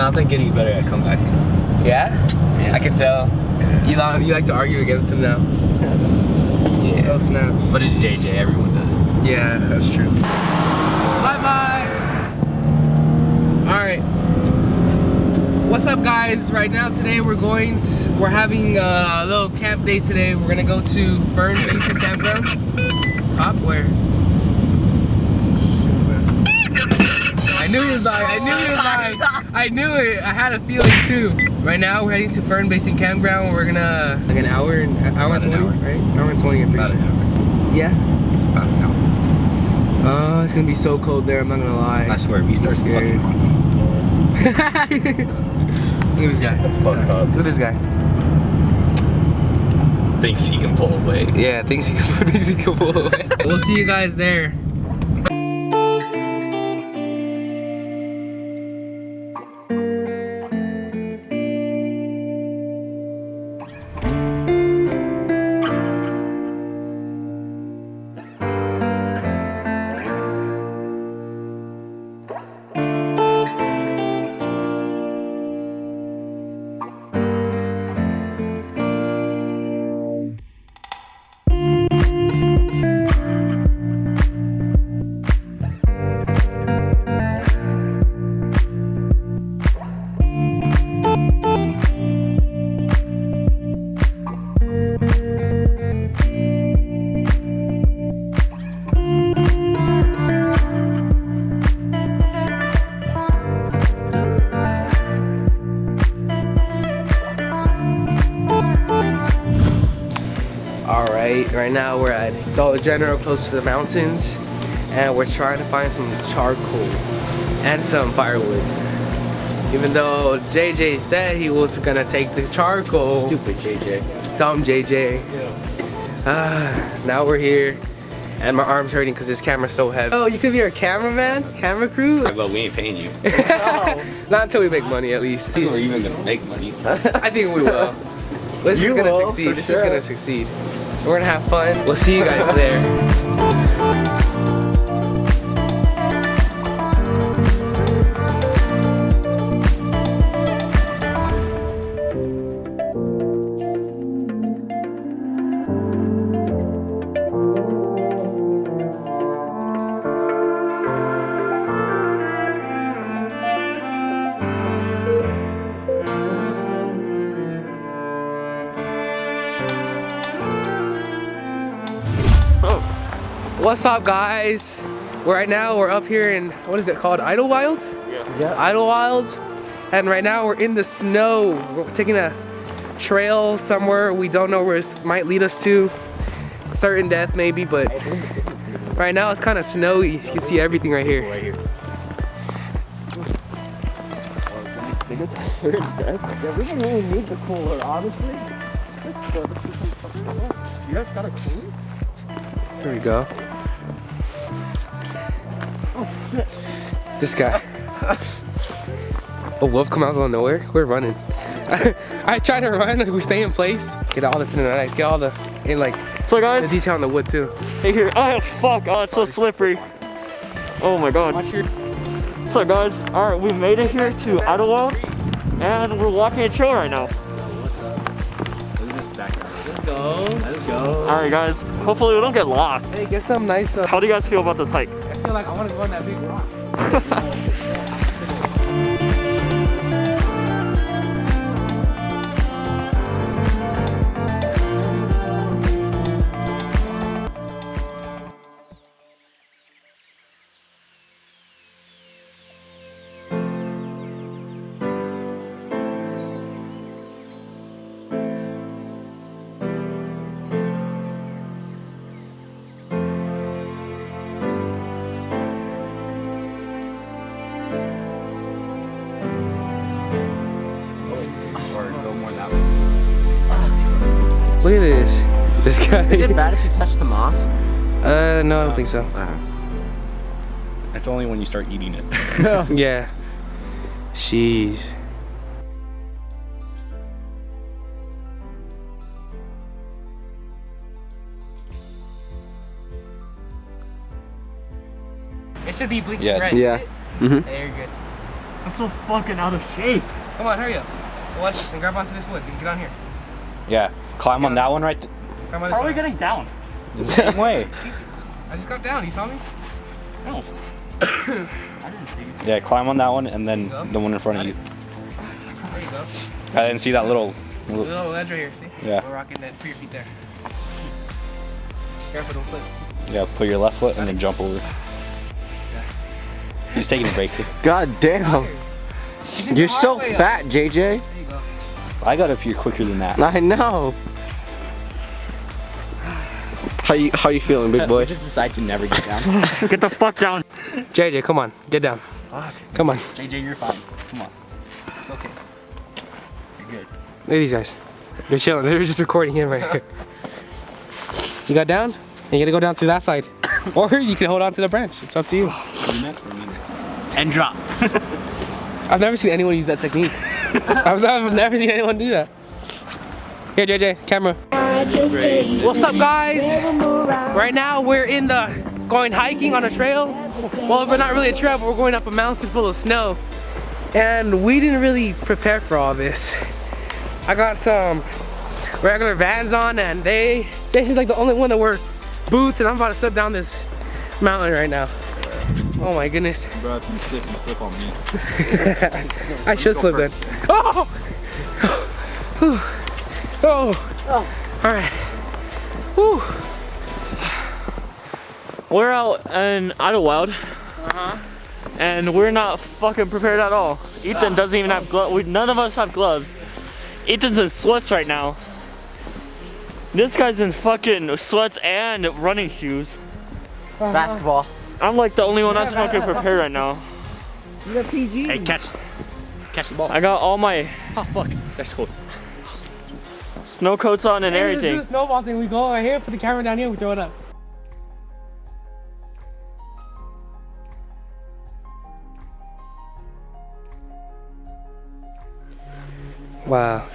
I've been getting better at comebacking. Yeah? Yeah. I can tell. Yeah. You like to argue against him now. Yeah. Oh snaps. But it's JJ, everyone does. Yeah, that's true. Bye-bye. Alright. What's up guys? Right now today we're having a little camp day today. We're gonna go to Fern Basin Campgrounds. Cop where? I knew he was lying. I knew it. I had a feeling too. Right now we're heading to Fern Basin Campground. We're gonna like an hour and 20, right? Hour and 20, I'm pretty sure. Yeah. About an hour. Oh, it's gonna be so cold there. I'm not gonna lie. I swear, if he starts fucking honking. Look at this guy. Shut the fuck up. Look at this guy. Thinks he can pull away. Yeah, thinks he can pull away. We'll see you guys there. Right now we're at Dollar General close to the mountains and we're trying to find some charcoal and some firewood. Even though JJ said he was gonna take the charcoal. Stupid JJ. Dumb JJ. Yeah. Now we're here and my arm's hurting because this camera's so heavy. Oh, you could be our cameraman? Camera crew? But we ain't paying you. Not until we make money at least. We're even gonna make money. I think we will. This is gonna succeed. This is gonna succeed. We're gonna have fun. We'll see you guys there. What's up guys? Right now we're up here in, what is it called? Idyllwild? Yeah. Idyllwild. And right now we're in the snow. We're taking a trail somewhere. We don't know where it might lead us to. Certain death maybe, but right now it's kind of snowy. You can see everything right here. Right here. Yeah, we don't really need the cooler, honestly. You guys got a cooler? There we go. Oh shit. This guy. A wolf come out of nowhere. We're running. I try to run, we stay in place. Get all this in the nice. Get all the So guys, the detail on the wood too. hey here. Oh fuck! Oh, it's so slippery. Oh my god. So guys, all right, we made it here to Idyllwild, and we're walking a trail right now. What's up? Look at this background. Let's go. Let's go. All right, guys. Hopefully we don't get lost. Hey, get some nice. How do you guys feel about this hike? I feel like I want to go on that big rock. Look at this. This guy. Is it bad if you touch the moss? No, I don't think so. That's only when you start eating it. Yeah. Jeez. It should be blinking red. Yeah. There, you're good. I'm so fucking out of shape. Come on, hurry up. Watch and grab onto this wood. You can get on here. Yeah, climb on that one right there. Climb on this How are we one. getting down? The same way. It's easy. I just got down. You saw me? No. I didn't see you. Yeah, climb on that one and then There you go. the one in front of you. There you go. I didn't see that little. The little ledge right here. See? Yeah. We're rocking that. Put your feet there. Careful, don't slip. Yeah, put your left foot and then jump over. He's taking a break. God damn. You're so Halfway up. fat, JJ. There you go. I got up here quicker than that. I know. How you feeling, big boy? I just decided to never get down. Get the fuck down. JJ, come on. Get down. Come on. JJ, you're fine. Come on. It's okay. You're good. Look at these guys. They're chilling. They're just recording him right here. You got down? You gotta go down through that side. Or you can hold on to the branch. It's up to you. And drop. I've never seen anyone use that technique. I've never seen anyone do that. Here, JJ, camera. What's up, guys? Right now, we're in going hiking on a trail. Well, we're not really a trail, but we're going up a mountain full of snow. And we didn't really prepare for all this. I got some regular Vans on, and they just like the only one that wear boots, and I'm about to slip down this mountain right now. Oh my goodness. Bro, if you slip on me. I should slip then. Oh! Oh! All right. Whew. We're out in Idyllwild. And we're not fucking prepared at all. Ethan doesn't even have gloves. None of us have gloves. Ethan's in sweats right now. This guy's in fucking sweats and running shoes. Basketball. I'm like the only one that's fucking prepared right now. You're PG. Hey, catch the ball. I got all my Oh, fuck. That's cool. snow coats on and Hey, let's everything. do the snowball thing. We go right here, put the camera down here, we throw it up. Wow.